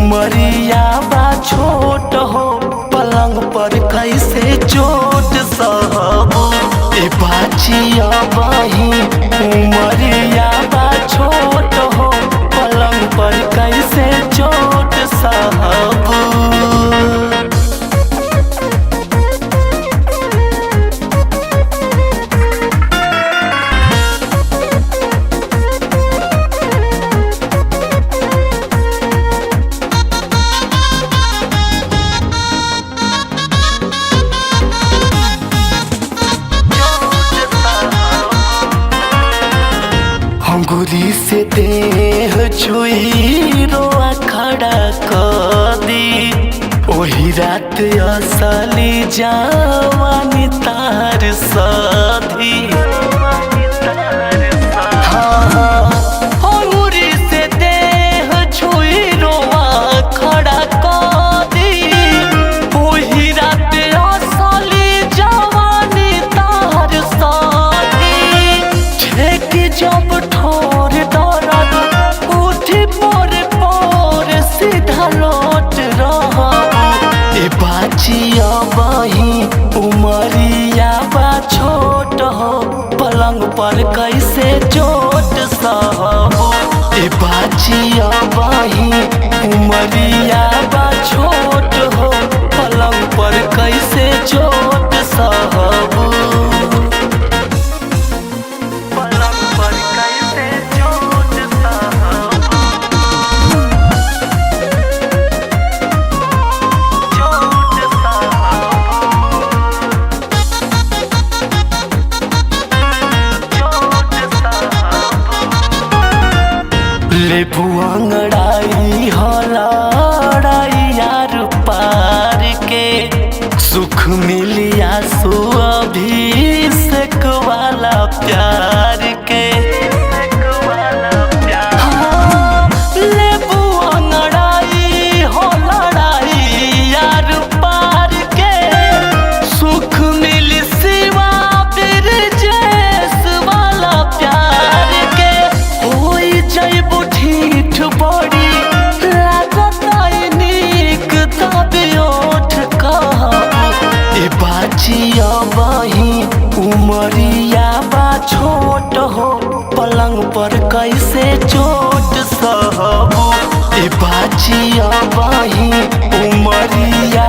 उमरिया बा छोट हो पलंग पर कैसे चोट सहबू ए बाचिया बही। उमरिया बा छोट हो पलंग पर कैसे चोट सहबू। अंगूरी से देह छुई रोआ खड़ा कर दी ओही रात असली जवानी तार सधी। अंगूरी से देह छुई रोआ खड़ा कर दी ओही रात असली जवानी तार सधी। ठेकी जब ठोर दर्द उठी पोर पोर सीधा लौट रहा ए बाचिया बही। उमरिया बा छोट हो पलंग पर कैसे चोट सहबू ए बाचिया बही। उमरिया बा छोट हो पलंग पर कैसे चोट सहबू। लेबू अंगड़ाई हलड़ाई यार पार के सुख मिलिया सु अभिषेक वाला प्यार के। हाँ, लेबू अंगड़ाई हलड़ाई यार पार के सुख मिली सिवा ब्रिजेश वाला प्यार के। होई जइबू ठीक बड़ी लागत नीक तबे ओठ कहबू ए बाचिया बही। उमरिया बा छोट हो पलंग पर कैसे चोट सहबू ए बाचिया बही। उमरिया